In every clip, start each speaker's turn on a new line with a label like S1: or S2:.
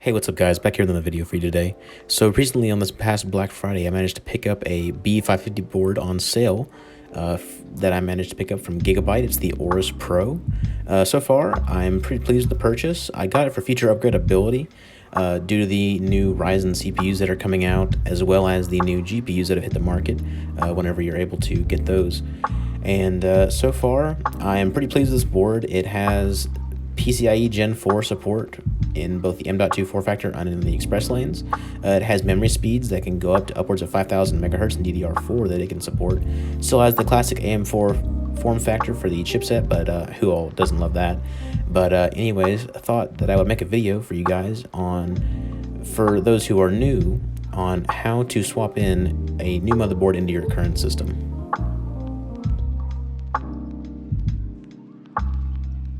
S1: Hey, what's up guys, back here in the video for you today. So recently on this past Black Friday, I managed to pick up a B550 board on sale that I managed to pick up from Gigabyte. It's the AORUS Pro. So far, I'm pretty pleased with the purchase. I got it for future upgradability due to the new Ryzen CPUs that are coming out, as well as the new GPUs that have hit the market whenever you're able to get those. And so far, I am pretty pleased with this board. It has PCIe Gen 4 support in both the M.2 form factor and in the express lanes. It has memory speeds that can go up to upwards of 5,000 megahertz in DDR4 that it can support. Still has the classic AM4 form factor for the chipset, but who all doesn't love that? But anyways, I thought that I would make a video for you guys for those who are new, on how to swap in a new motherboard into your current system.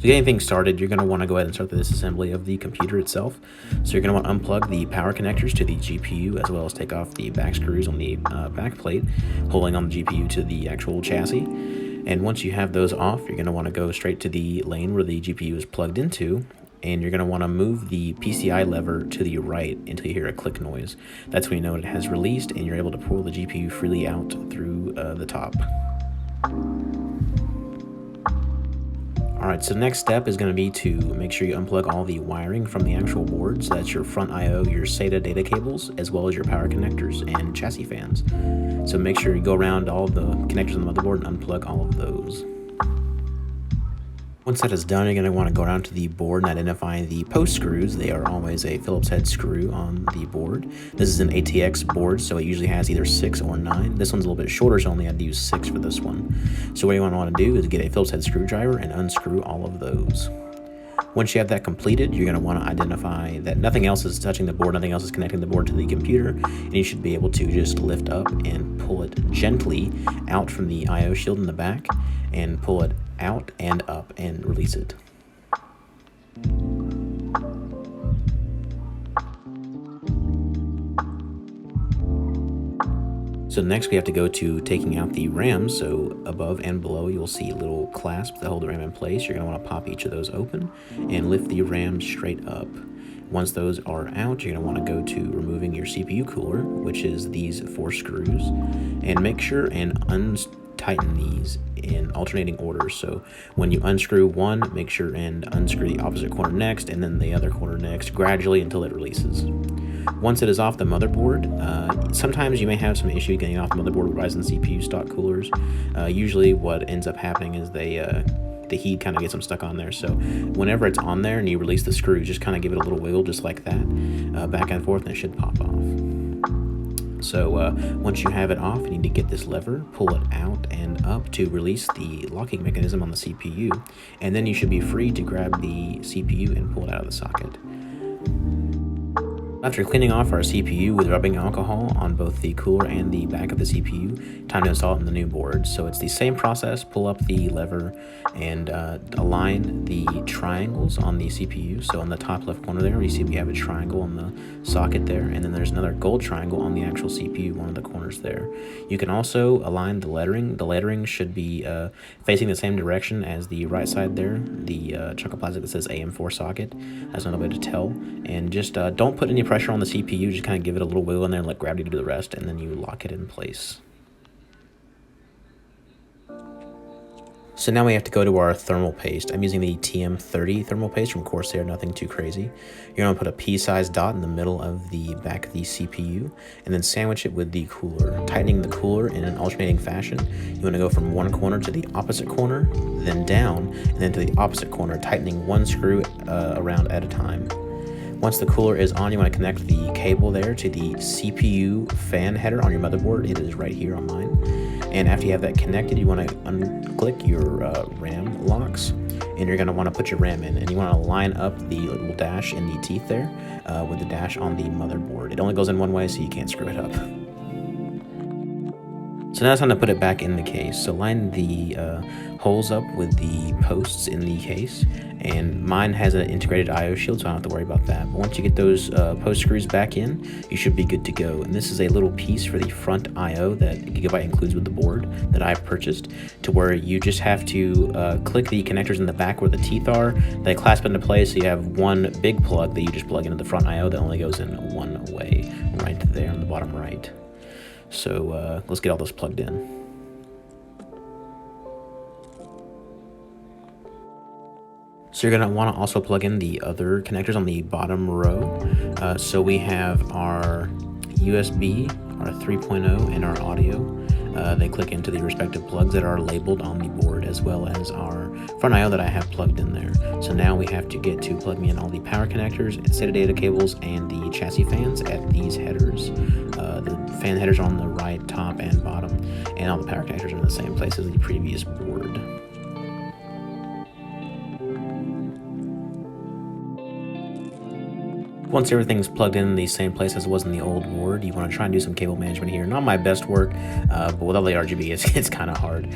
S1: To get anything started, you're going to want to go ahead and start the disassembly of the computer itself. So you're going to want to unplug the power connectors to the GPU, as well as take off the back screws on the back plate, holding on the GPU to the actual chassis. And once you have those off, you're going to want to go straight to the lane where the GPU is plugged into, and you're going to want to move the PCI lever to the right until you hear a click noise. That's when you know it has released and you're able to pull the GPU freely out through the top. Alright, so the next step is going to be to make sure you unplug all the wiring from the actual board. So that's your front I/O, your SATA data cables, as well as your power connectors and chassis fans. So make sure you go around all the connectors on the motherboard and unplug all of those. Once that is done, you're going to want to go around to the board and identify the post screws. They are always a Phillips head screw on the board. This is an ATX board, so it usually has either 6 or 9. This one's a little bit shorter, so I only had to use 6 for this one. So what you want to do is get a Phillips head screwdriver and unscrew all of those. Once you have that completed, you're going to want to identify that nothing else is touching the board, nothing else is connecting the board to the computer, and you should be able to just lift up and pull it gently out from the I/O shield in the back, and pull it out and up and release it. So next we have to go to taking out the RAMs. So above and below you'll see little clasps that hold the RAM in place. You're going to want to pop each of those open and lift the RAM straight up. Once those are out, you're going to want to go to removing your CPU cooler, which is these 4 screws, and make sure and tighten these in alternating order. So when you unscrew one, make sure and unscrew the opposite corner next, and then the other corner next, gradually until it releases. Once it is off the motherboard, sometimes you may have some issue getting off the motherboard with Ryzen CPU stock coolers. Usually what ends up happening is the heat kind of gets them stuck on there. So whenever it's on there and you release the screw, just kind of give it a little wiggle just like that, back and forth, and it should pop off. So once you have it off, you need to get this lever, pull it out and up to release the locking mechanism on the CPU, and then you should be free to grab the CPU and pull it out of the socket. After cleaning off our CPU with rubbing alcohol on both the cooler and the back of the CPU, time to install it in the new board. So it's the same process. Pull up the lever and align the triangles on the CPU. So on the top left corner there, you see we have a triangle on the socket there, and then there's another gold triangle on the actual CPU, one of the corners there. You can also align the lettering. The lettering should be facing the same direction as the right side there, the chunk of plastic that says AM4 socket. That's another way to tell. And just don't put any pressure on the CPU, just kind of give it a little wiggle in there and let gravity do the rest, and then you lock it in place. So now we have to go to our thermal paste. I'm using the TM30 thermal paste from Corsair, nothing too crazy. You're going to put a pea-sized dot in the middle of the back of the CPU, and then sandwich it with the cooler. Tightening the cooler in an alternating fashion. You want to go from one corner to the opposite corner, then down, and then to the opposite corner, tightening one screw around at a time. Once the cooler is on, you want to connect the cable there to the CPU fan header on your motherboard. It is right here on mine. And after you have that connected, you want to unclick your RAM locks, and you're going to want to put your RAM in. And you want to line up the little dash in the teeth there with the dash on the motherboard. It only goes in one way, so you can't screw it up. So now it's time to put it back in the case. So line the holes up with the posts in the case, and mine has an integrated I/O shield, so I don't have to worry about that. But once you get those post screws back in, you should be good to go. And this is a little piece for the front I/O that Gigabyte includes with the board that I've purchased, to where you just have to click the connectors in the back where the teeth are. They clasp into place, so you have one big plug that you just plug into the front I/O that only goes in one way, right there on the bottom right. So let's get all this plugged in. So you're going to want to also plug in the other connectors on the bottom row. So we have our USB, our 3.0, and our audio. They click into the respective plugs that are labeled on the board, as well as our front I/O that I have plugged in there. So now we have to get to plugging in all the power connectors, SATA data cables, and the chassis fans at these headers. The fan headers are on the right, top, and bottom, and all the power connectors are in the same place as the previous board. Once everything's plugged in the same place as it was in the old board, you want to try and do some cable management here. Not my best work, but with all the RGB, it's kind of hard.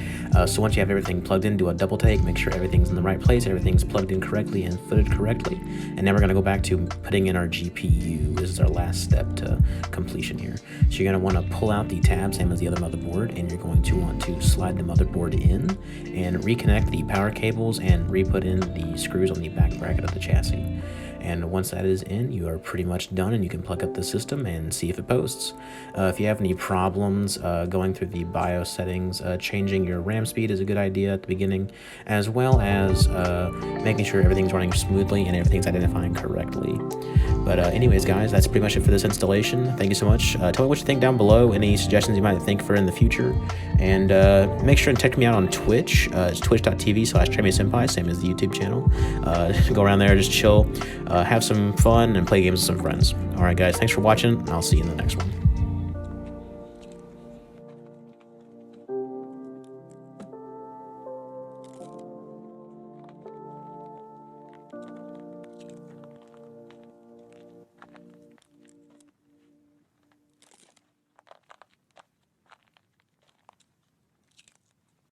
S1: So once you have everything plugged in, do a double take, make sure everything's in the right place, everything's plugged in correctly and footed correctly. And now we're going to go back to putting in our GPU. This is our last step to completion here. So you're going to want to pull out the tab, same as the other motherboard, and you're going to want to slide the motherboard in and reconnect the power cables and re-put in the screws on the back bracket of the chassis. And once that is in, you are pretty much done, and you can plug up the system and see if it posts. If you have any problems going through the BIOS settings, changing your RAM speed is a good idea at the beginning, as well as making sure everything's running smoothly and everything's identifying correctly. But anyways, guys, that's pretty much it for this installation. Thank you so much. Tell me what you think down below, any suggestions you might think for in the future. And make sure and check me out on Twitch. It's twitch.tv/TreyMaySenpai, same as the YouTube channel. Go around there, just chill. Have some fun and play games with some friends. Alright guys, thanks for watching, and I'll see you in the next one.